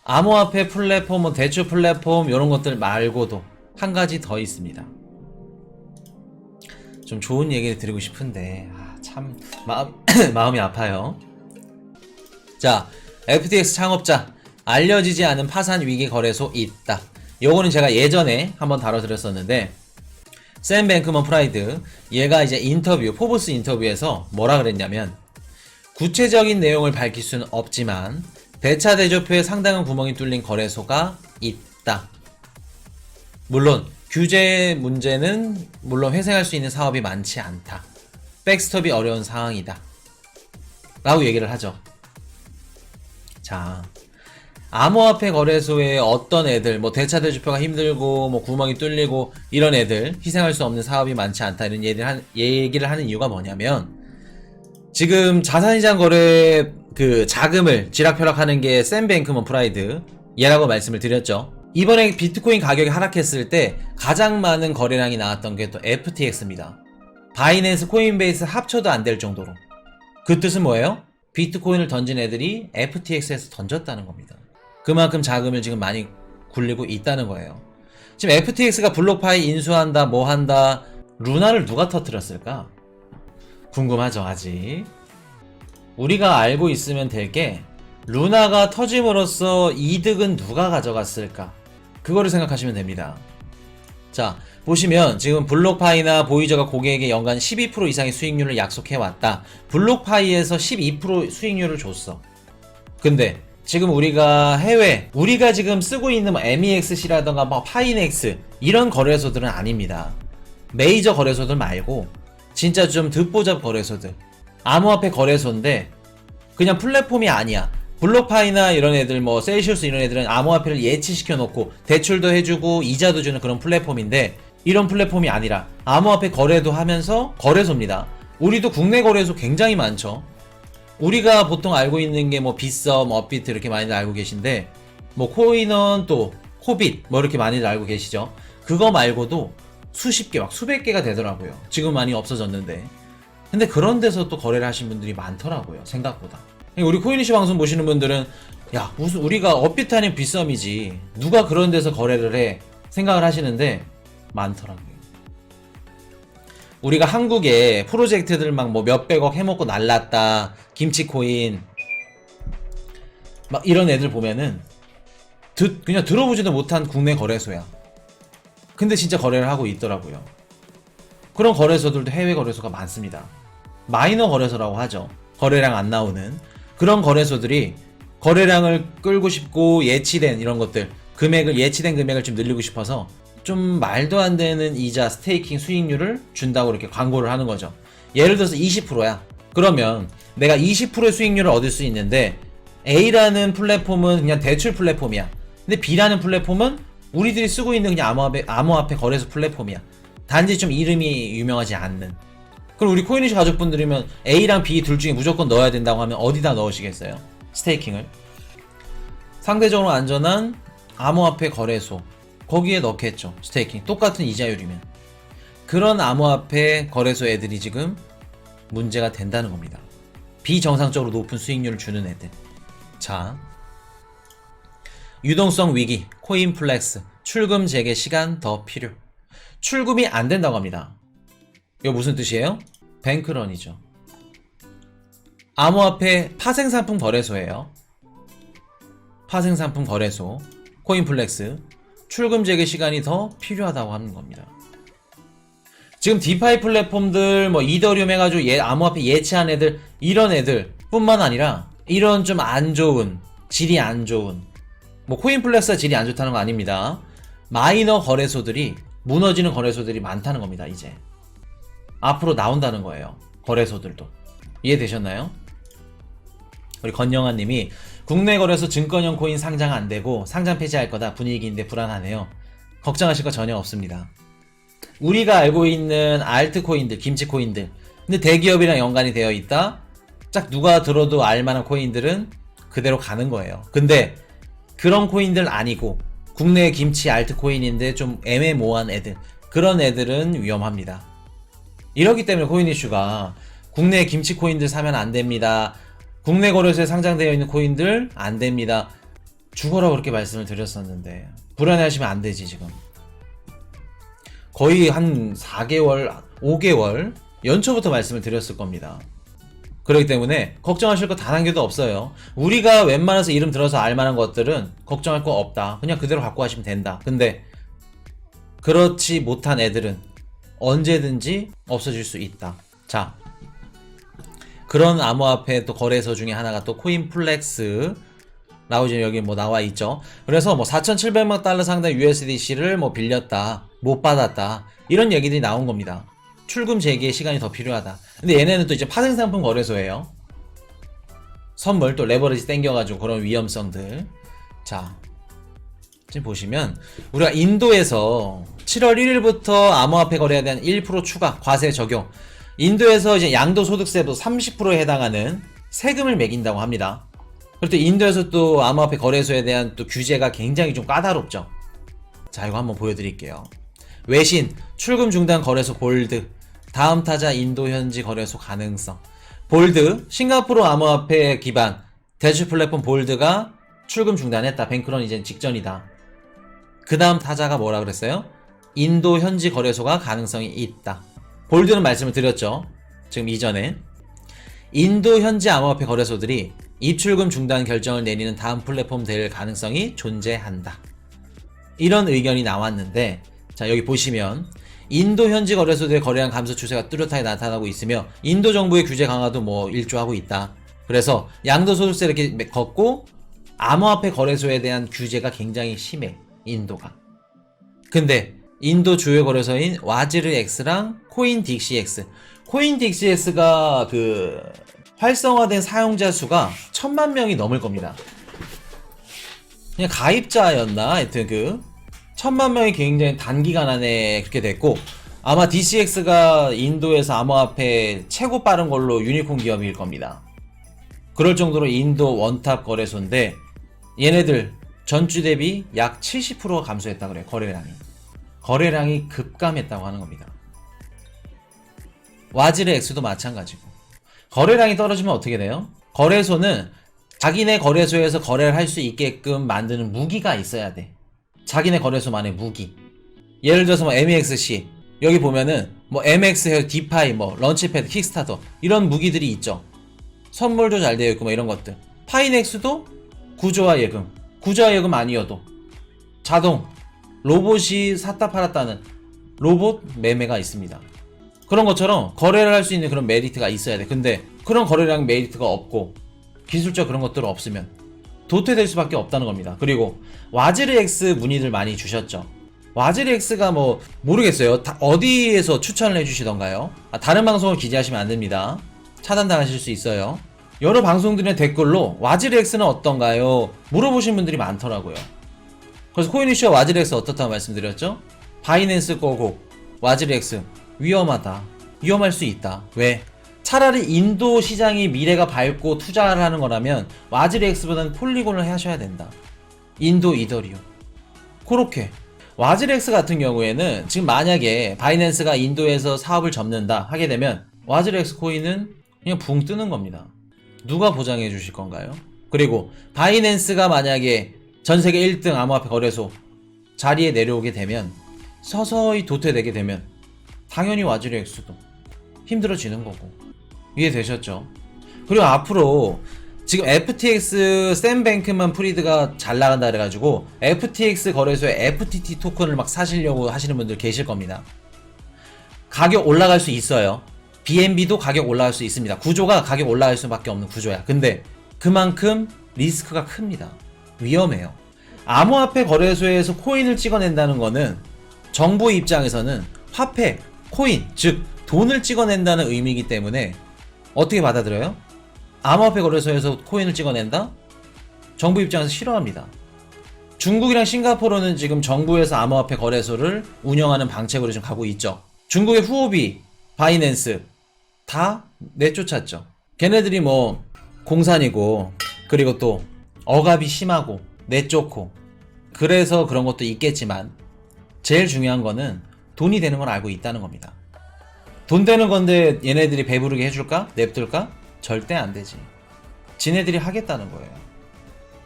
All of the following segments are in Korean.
암호화폐 플랫폼, 뭐 대출 플랫폼 이런 것들 말고도 한 가지 더 있습니다. 좀 좋은 얘기를 드리고 싶은데 참 마음이 아파요. 자, FTX 창업자 알려지지 않은 파산 위기 거래소 있다. 요거는 제가 예전에 한번 다뤄드렸었는데 샘 뱅크먼 프라이드 얘가 이제 인터뷰, 포브스 인터뷰에서 뭐라 그랬냐면 구체적인 내용을 밝힐 수는 없지만 대차 대조표에 상당한 구멍이 뚫린 거래소가 있다. 물론 규제 문제는 물론 회생할 수 있는 사업이 많지 않다. 백스톱이 어려운 상황이다. 라고 얘기를 하죠. 자, 암호화폐 거래소에 어떤 애들, 뭐 대차 대조표가 힘들고 뭐 구멍이 뚫리고 이런 애들, 희생할 수 없는 사업이 많지 않다 이런 얘기를 하는 이유가 뭐냐면 지금 자산시장 거래 그 자금을 쥐락펴락하는 게 샘 뱅크먼 프라이드 얘라고 말씀을 드렸죠. 이번에 비트코인 가격이 하락했을 때 가장 많은 거래량이 나왔던 게 또 FTX입니다. 바이낸스, 코인베이스 합쳐도 안 될 정도로. 그 뜻은 뭐예요? 비트코인을 던진 애들이 FTX에서 던졌다는 겁니다. 그만큼 자금을 지금 많이 굴리고 있다는 거예요. 지금 FTX가 블록파이 인수한다 뭐 한다, 루나를 누가 터뜨렸을까? 궁금하죠 아직. 우리가 알고 있으면 될 게 루나가 터짐으로써 이득은 누가 가져갔을까? 그거를 생각하시면 됩니다. 자, 보시면 지금 블록파이나 보이저가 고객에게 연간 12% 이상의 수익률을 약속해왔다. 블록파이에서 12% 수익률을 줬어. 근데 지금 우리가 우리가 지금 쓰고 있는 뭐 MEXC라던가 뭐 파이넥스 이런 거래소들은 아닙니다. 메이저 거래소들 말고 진짜 좀 듣보잡 거래소들, 암호화폐 거래소인데 그냥 플랫폼이 아니야. 블록파이나 이런 애들, 뭐 셀시우스 이런 애들은 암호화폐를 예치시켜 놓고 대출도 해주고 이자도 주는 그런 플랫폼인데 이런 플랫폼이 아니라 암호화폐 거래도 하면서 거래소입니다. 우리도 국내 거래소 굉장히 많죠. 우리가 보통 알고 있는 게 뭐 빗썸, 업비트 이렇게 많이들 알고 계신데 뭐 코인원 또 코빗 뭐 이렇게 많이들 알고 계시죠. 그거 말고도 수십 개, 막 수백 개가 되더라고요. 지금 많이 없어졌는데. 근데 그런 데서 또 거래를 하신 분들이 많더라고요. 생각보다. 우리 코인이슈 방송 보시는 분들은 야 무슨 우리가 업비트 아닌 빗썸이지 누가 그런 데서 거래를 해 생각을 하시는데 많더라고요. 우리가 한국에 프로젝트들 막 뭐 몇백억 해먹고 날랐다, 김치코인 막 이런 애들 보면은 그냥 들어보지도 못한 국내 거래소야. 근데 진짜 거래를 하고 있더라고요. 그런 거래소들도 해외 거래소가 많습니다. 마이너 거래소라고 하죠. 거래량 안 나오는 그런 거래소들이 거래량을 끌고 싶고 예치된 이런 것들, 예치된 금액을 좀 늘리고 싶어서 좀 말도 안 되는 이자, 스테이킹 수익률을 준다고 이렇게 광고를 하는 거죠. 예를 들어서 20%야. 그러면 내가 20%의 수익률을 얻을 수 있는데 A라는 플랫폼은 그냥 대출 플랫폼이야. 근데 B라는 플랫폼은 우리들이 쓰고 있는 그냥 암호화폐 거래소 플랫폼이야. 단지 좀 이름이 유명하지 않는. 그럼 우리 코인이슈 가족분들이면 A랑 B 둘 중에 무조건 넣어야 된다고 하면 어디다 넣으시겠어요? 스테이킹을. 상대적으로 안전한 암호화폐 거래소 거기에 넣겠죠. 스테이킹 똑같은 이자율이면. 그런 암호화폐 거래소 애들이 지금 문제가 된다는 겁니다. 비정상적으로 높은 수익률을 주는 애들. 자, 유동성 위기, 코인플렉스, 출금 재개 시간 더 필요. 출금이 안 된다고 합니다. 이거 무슨 뜻이에요? 뱅크런이죠. 암호화폐 파생상품 거래소예요. 파생상품 거래소, 코인플렉스, 출금 재개 시간이 더 필요하다고 하는 겁니다. 지금 디파이 플랫폼들, 뭐 이더리움 해가지고 암호화폐 예치한 애들, 이런 애들 뿐만 아니라 이런 좀 안 좋은, 질이 안 좋은, 뭐 코인플렉스가 질이 안 좋다는 거 아닙니다. 마이너 거래소들이 무너지는 거래소들이 많다는 겁니다. 이제 앞으로 나온다는 거예요. 거래소들도. 이해되셨나요? 우리 건영아 님이 국내 거래소 증권형 코인 상장 안 되고 상장 폐지할 거다. 분위기인데 불안하네요. 걱정하실 거 전혀 없습니다. 우리가 알고 있는 알트코인들, 김치코인들, 근데 대기업이랑 연관이 되어 있다? 딱 누가 들어도 알만한 코인들은 그대로 가는 거예요. 근데 그런 코인들 아니고 국내 김치 알트코인인데 좀 애매모호한 애들, 그런 애들은 위험합니다. 이렇기 때문에 코인이슈가 국내 김치코인들 사면 안 됩니다. 국내 거래소에 상장되어 있는 코인들 안 됩니다. 죽어라 그렇게 말씀을 드렸었는데 불안해하시면 안 되지. 지금 거의 한 4개월 5개월 연초부터 말씀을 드렸을 겁니다. 그렇기 때문에 걱정하실 거 단 한 개도 없어요. 우리가 웬만해서 이름 들어서 알만한 것들은 걱정할 거 없다. 그냥 그대로 갖고 가시면 된다. 근데 그렇지 못한 애들은 언제든지 없어질 수 있다. 자, 그런 암호화폐 또 거래소 중에 하나가 또 코인플렉스 라고 여기 뭐 나와 있죠. 그래서 뭐 4,700만 달러 상당 USDC를 뭐 빌렸다, 못 받았다, 이런 얘기들이 나온 겁니다. 출금 재개에 시간이 더 필요하다. 근데 얘네는 또 이제 파생상품 거래소예요. 선물 또 레버리지 땡겨가지고 그런 위험성들. 자, 지금 보시면 우리가 인도에서 7월 1일부터 암호화폐 거래에 대한 1% 추가 과세 적용. 인도에서 이제 양도소득세도 30%에 해당하는 세금을 매긴다고 합니다. 그리고 또 인도에서 또 암호화폐 거래소에 대한 또 규제가 굉장히 좀 까다롭죠. 자, 이거 한번 보여드릴게요. 외신, 출금 중단 거래소 볼드, 다음 타자 인도 현지 거래소 가능성. 볼드, 싱가포르 암호화폐 기반 대출 플랫폼 볼드가 출금 중단했다. 뱅크런 이제 직전이다. 그 다음 타자가 뭐라 그랬어요? 인도 현지 거래소가 가능성이 있다. 볼드는 말씀을 드렸죠. 지금 이전에. 인도 현지 암호화폐 거래소들이 입출금 중단 결정을 내리는 다음 플랫폼 될 가능성이 존재한다. 이런 의견이 나왔는데, 자, 여기 보시면 인도 현지 거래소들의 거래량 감소 추세가 뚜렷하게 나타나고 있으며 인도 정부의 규제 강화도 뭐 일조하고 있다. 그래서 양도소득세 이렇게 걷고 암호화폐 거래소에 대한 규제가 굉장히 심해. 인도가. 근데 인도 주요 거래소인 와즈르X랑 코인딕시X, 코인딕시X가 그 활성화된 사용자 수가 1000만 명이 넘을 겁니다. 그냥 가입자였나? 하여튼 그 1000만 명이 굉장히 단기간 안에 그렇게 됐고, 아마 DCX가 인도에서 암호화폐 최고 빠른 걸로 유니콘 기업일 겁니다. 그럴 정도로 인도 원탑 거래소인데 얘네들 전주 대비 약 70%가 감소했다 그래요. 거래량이 급감했다고 하는 겁니다. 와즈르X도 마찬가지고. 거래량이 떨어지면 어떻게 돼요? 거래소는 자기네 거래소에서 거래를 할 수 있게끔 만드는 무기가 있어야 돼. 자기네 거래소만의 무기. 예를 들어서 뭐 MEXC, 여기 보면은 뭐 MX, 디파이, 뭐 런치패드, 킥스타터 이런 무기들이 있죠. 선물도 잘 되어 있고 뭐 이런 것들. 파이넥스도 구조화 예금 아니어도 자동 로봇이 샀다 팔았다는 로봇 매매가 있습니다. 그런 것처럼 거래를 할 수 있는 그런 메리트가 있어야 돼. 근데 그런 거래량 메리트가 없고 기술적 그런 것들은 없으면 도태될 수밖에 없다는 겁니다. 그리고 와즈르X 문의들 많이 주셨죠. 와즈르X가 뭐 모르겠어요. 어디에서 추천을 해주시던가요? 다른 방송을 기재하시면 안 됩니다. 차단당하실 수 있어요. 여러 방송들의 댓글로 와즈르X는 어떤가요? 물어보신 분들이 많더라고요. 그래서 코인이슈와 와즈르X 어떻다고 말씀드렸죠? 바이낸스 거고 와즈르X 위험하다. 위험할 수 있다. 왜? 차라리 인도 시장이 미래가 밝고 투자를 하는 거라면 와즈르X보다는 폴리곤을 하셔야 된다. 인도 이더리움. 그렇게 와즈르X 같은 경우에는 지금 만약에 바이낸스가 인도에서 사업을 접는다 하게 되면 와즈르X 코인은 그냥 붕 뜨는 겁니다. 누가 보장해 주실 건가요? 그리고 바이낸스가 만약에 전세계 1등 암호화폐 거래소 자리에 내려오게 되면, 서서히 도태되게 되면 당연히 와즈르X도 힘들어지는 거고. 이해되셨죠? 그리고 앞으로 지금 FTX 샘 뱅크만 프리드가 잘 나간다 그래가지고 FTX 거래소에 FTT 토큰을 막 사시려고 하시는 분들 계실 겁니다. 가격 올라갈 수 있어요. BNB도 가격 올라갈 수 있습니다. 구조가 가격 올라갈 수밖에 없는 구조야. 근데 그만큼 리스크가 큽니다. 위험해요. 암호화폐 거래소에서 코인을 찍어낸다는 거는 정부 입장에서는 화폐, 코인, 즉 돈을 찍어낸다는 의미이기 때문에 어떻게 받아들여요? 암호화폐 거래소에서 코인을 찍어낸다? 정부 입장에서 싫어합니다. 중국이랑 싱가포르는 지금 정부에서 암호화폐 거래소를 운영하는 방책으로 지금 가고 있죠. 중국의 후오비, 바이낸스 다 내쫓았죠. 걔네들이 뭐 공산이고, 그리고 또 억압이 심하고 내쫓고, 그래서 그런 것도 있겠지만 제일 중요한 거는 돈이 되는 걸 알고 있다는 겁니다. 돈 되는 건데 얘네들이 배부르게 해줄까? 냅둘까? 절대 안 되지. 지네들이 하겠다는 거예요.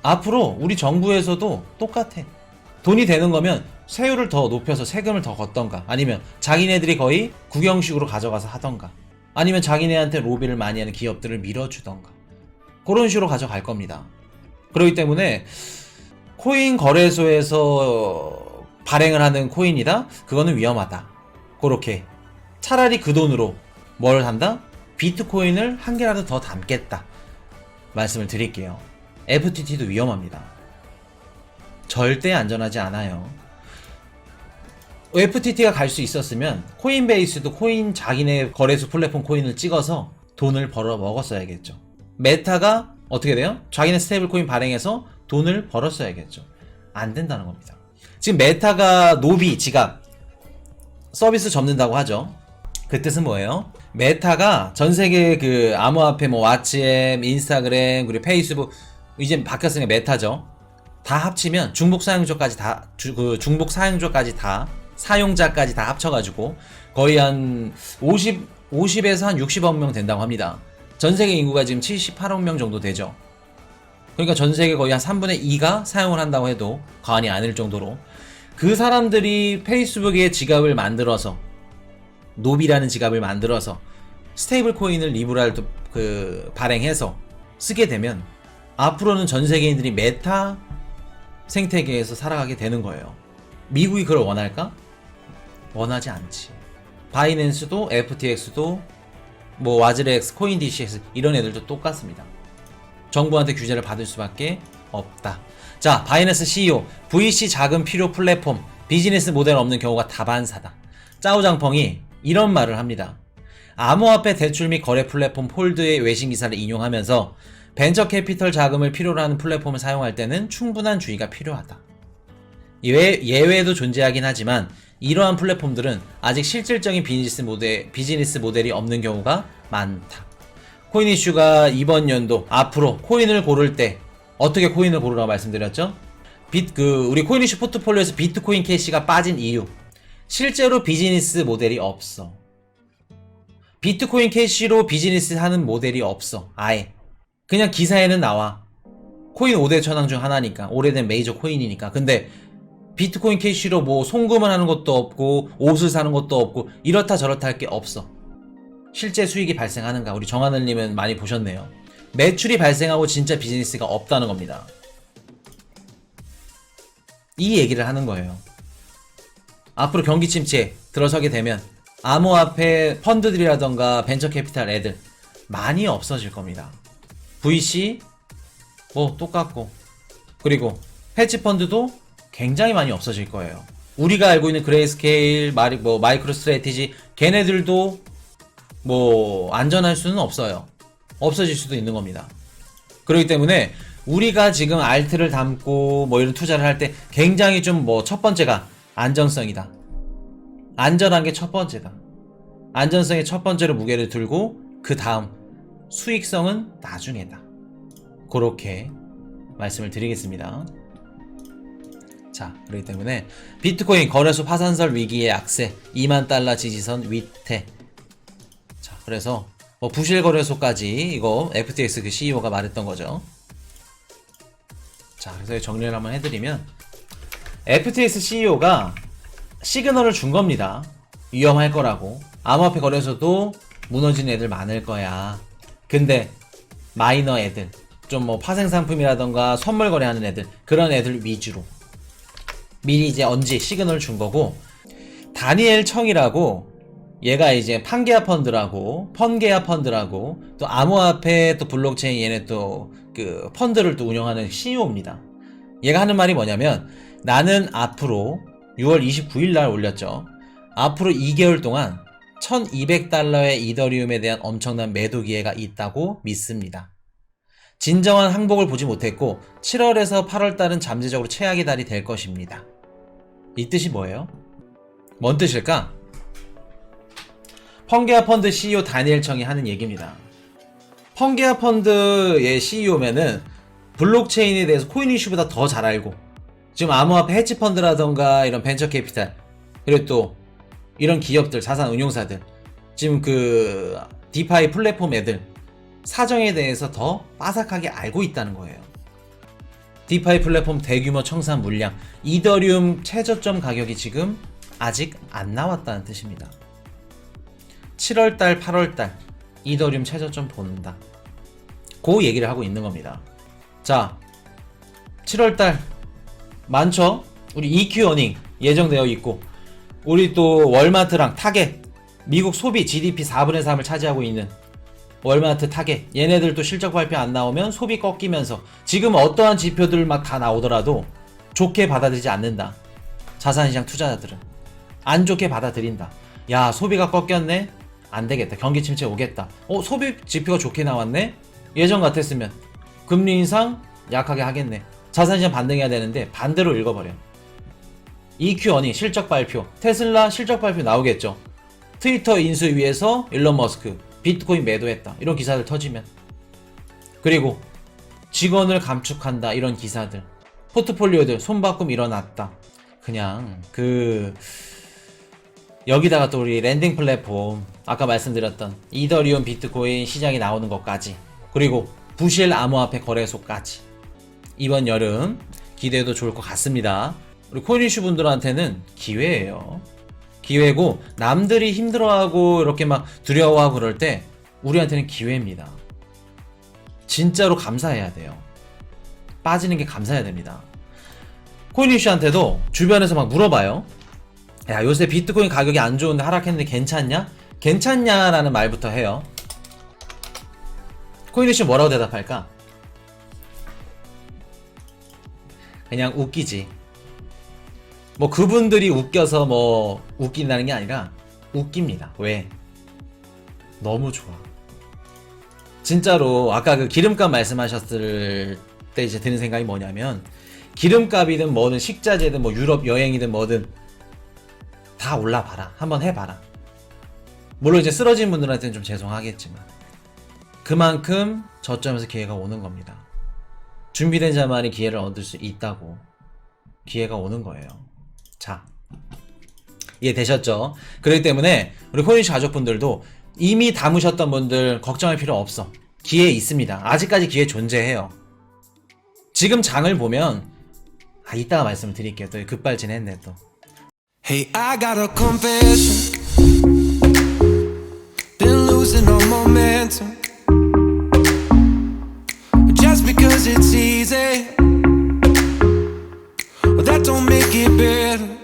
앞으로 우리 정부에서도 똑같아. 돈이 되는 거면 세율을 더 높여서 세금을 더 걷던가, 아니면 자기네들이 거의 국영식으로 가져가서 하던가, 아니면 자기네한테 로비를 많이 하는 기업들을 밀어주던가, 그런 식으로 가져갈 겁니다. 그렇기 때문에 코인 거래소에서 발행을 하는 코인이다? 그거는 위험하다. 그렇게 차라리 그 돈으로 뭘 한다? 비트코인을 한 개라도 더 담겠다 말씀을 드릴게요. FTT도 위험합니다. 절대 안전하지 않아요. FTT가 갈 수 있었으면 코인베이스도 코인 자기네 거래소 플랫폼 코인을 찍어서 돈을 벌어 먹었어야겠죠. 메타가 어떻게 돼요? 자기네 스테이블 코인 발행해서 돈을 벌었어야겠죠. 안 된다는 겁니다. 지금 메타가 노비 지갑 서비스 접는다고 하죠. 그 뜻은 뭐예요? 메타가 전 세계 그 암호화폐 뭐 왓츠앱, 인스타그램, 그리고 페이스북, 이제 바뀌었으니까 메타죠. 다 합치면 중복 사용자까지 다 중복 사용자까지 다 사용자까지 다 합쳐가지고 거의 한 50에서 한 60억 명 된다고 합니다. 전 세계 인구가 지금 78억 명 정도 되죠. 그러니까 전 세계 거의 한 3분의 2가 사용을 한다고 해도 과언이 아닐 정도로, 그 사람들이 페이스북에 지갑을 만들어서, 노비라는 지갑을 만들어서 스테이블 코인을 리브랄도 발행해서 쓰게 되면 앞으로는 전 세계인들이 메타 생태계에서 살아가게 되는 거예요. 미국이 그걸 원할까? 원하지 않지. 바이낸스도 FTX도 뭐 와즈렉스, 코인DCX 이런 애들도 똑같습니다. 정부한테 규제를 받을 수밖에 없다. 자, 바이낸스 CEO, VC 자금 필요 플랫폼, 비즈니스 모델 없는 경우가 다반사다. 짜오장펑이 이런 말을 합니다. 암호화폐 대출 및 거래 플랫폼 폴드의 외신 기사를 인용하면서 벤처 캐피털 자금을 필요로 하는 플랫폼을 사용할 때는 충분한 주의가 필요하다. 예외도 존재하긴 하지만 이러한 플랫폼들은 아직 실질적인 비즈니스 모델이 없는 경우가 많다. 코인 이슈가 이번 연도 앞으로 코인을 고를 때 어떻게 코인을 고르라고 말씀드렸죠? 우리 코인 이슈 포트폴리오에서 비트코인 캐시가 빠진 이유, 실제로 비즈니스 모델이 없어. 비트코인 캐시로 비즈니스 하는 모델이 없어. 아예 그냥 기사에는 나와. 코인 5대 천왕 중 하나니까, 오래된 메이저 코인이니까. 근데 비트코인 캐시로 뭐 송금을 하는 것도 없고 옷을 사는 것도 없고 이렇다 저렇다 할 게 없어. 실제 수익이 발생하는가? 우리 정하늘님은 많이 보셨네요. 매출이 발생하고 진짜 비즈니스가 없다는 겁니다. 이 얘기를 하는 거예요. 앞으로 경기 침체 들어서게 되면 암호화폐 펀드들이라던가 벤처 캐피탈 애들 많이 없어질 겁니다. VC 뭐 똑같고, 그리고 헤지 펀드도 굉장히 많이 없어질 거예요. 우리가 알고 있는 그레이스케일, 마이크로 스트래티지, 걔네들도 뭐 안전할 수는 없어요. 없어질 수도 있는 겁니다. 그렇기 때문에 우리가 지금 알트를 담고 뭐 이런 투자를 할 때 굉장히 좀 뭐 첫 번째가 안정성이다. 안전한 게 첫 번째다. 안전성에 첫 번째로 무게를 들고 그 다음 수익성은 나중에다. 그렇게 말씀을 드리겠습니다. 자, 그렇기 때문에 비트코인 거래소 파산설 위기의 악세, 2만 달러 지지선 위태. 자, 그래서 뭐 부실 거래소까지 이거 FTX 그 CEO가 말했던 거죠. 자, 그래서 정리를 한번 해드리면 FTX CEO가 시그널을 준 겁니다. 위험할 거라고. 암호화폐 거래소도 무너진 애들 많을 거야. 근데 마이너 애들, 좀 뭐 파생 상품이라던가 선물 거래하는 애들, 그런 애들 위주로 미리 이제 언제 시그널을 준 거고, 다니엘 청이라고, 얘가 이제 판게아 펀드라고 또 암호화폐 또 블록체인 얘네 또 그 펀드를 또 운영하는 CEO입니다. 얘가 하는 말이 뭐냐면, 나는 앞으로 6월 29일 날 올렸죠. 앞으로 2개월 동안 1200달러의 이더리움에 대한 엄청난 매도 기회가 있다고 믿습니다. 진정한 항복을 보지 못했고 7월에서 8월달은 잠재적으로 최악의 달이 될 것입니다. 이 뜻이 뭐예요? 뭔 뜻일까? 펑게아 펀드 CEO 다니엘 청이 하는 얘기입니다. 펑게아 펀드의 CEO면은 블록체인에 대해서 코인 이슈보다 더 잘 알고, 지금 암호화폐 헤지 펀드라던가 이런 벤처 캐피탈, 그리고 또 이런 기업들, 자산 운용사들, 지금 그 디파이 플랫폼 애들 사정에 대해서 더 빠삭하게 알고 있다는 거예요. 디파이 플랫폼 대규모 청산 물량, 이더리움 최저점 가격이 지금 아직 안 나왔다는 뜻입니다. 7월달, 8월달 이더리움 최저점 본다. 그 얘기를 하고 있는 겁니다. 자, 7월달 많죠? 우리 EQ 어닝 예정되어 있고, 우리 또 월마트랑 타겟, 미국 소비 GDP 4분의 3을 차지하고 있는 월마트 타겟, 얘네들도 실적 발표 안 나오면 소비 꺾이면서 지금 어떠한 지표들 막 다 나오더라도 좋게 받아들이지 않는다. 자산시장 투자자들은 안 좋게 받아들인다. 야, 소비가 꺾였네? 안 되겠다. 경기 침체 오겠다. 소비 지표가 좋게 나왔네? 예전 같았으면 금리 인상 약하게 하겠네. 자산시장 반등해야 되는데 반대로 읽어버려. EQ 어닝 실적 발표, 테슬라 실적 발표 나오겠죠. 트위터 인수 위해서 일론 머스크 비트코인 매도했다, 이런 기사들 터지면, 그리고 직원을 감축한다, 이런 기사들, 포트폴리오들 손바꿈 일어났다. 그냥 여기다가 또 우리 랜딩 플랫폼 아까 말씀드렸던 이더리움 비트코인 시장이 나오는 것까지, 그리고 부실 암호화폐 거래소까지 이번 여름 기대해도 좋을 것 같습니다. 우리 코인이슈 분들한테는 기회예요. 기회고, 남들이 힘들어하고 이렇게 막 두려워하고 그럴 때 우리한테는 기회입니다. 진짜로 감사해야 돼요. 빠지는 게 감사해야 됩니다. 코인이슈한테도 주변에서 막 물어봐요. 야, 요새 비트코인 가격이 안 좋은데 하락했는데 괜찮냐? 괜찮냐라는 말부터 해요. 코인이슈 뭐라고 대답할까? 그냥 웃기지. 뭐 그분들이 웃겨서 뭐 웃긴다는 게 아니라 웃깁니다. 왜? 너무 좋아. 진짜로 아까 그 기름값 말씀하셨을 때 이제 드는 생각이 뭐냐면, 기름값이든 뭐든 식자재든 뭐 유럽 여행이든 뭐든 다 올라봐라. 한번 해봐라. 물론 이제 쓰러진 분들한테는 좀 죄송하겠지만 그만큼 저점에서 기회가 오는 겁니다. 준비된 자만이 기회를 얻을 수 있다고. 기회가 오는 거예요. 자, 이해되셨죠? 그렇기 때문에 우리 코인이슈 가족분들도 이미 담으셨던 분들 걱정할 필요 없어. 기회 있습니다. 아직까지 기회 존재해요. 지금 장을 보면 이따가 말씀을 드릴게요. 또 급발진했네 또. Hey, I got a confession. Been losing all momentum. Just because it's easy, well, that don't make it better.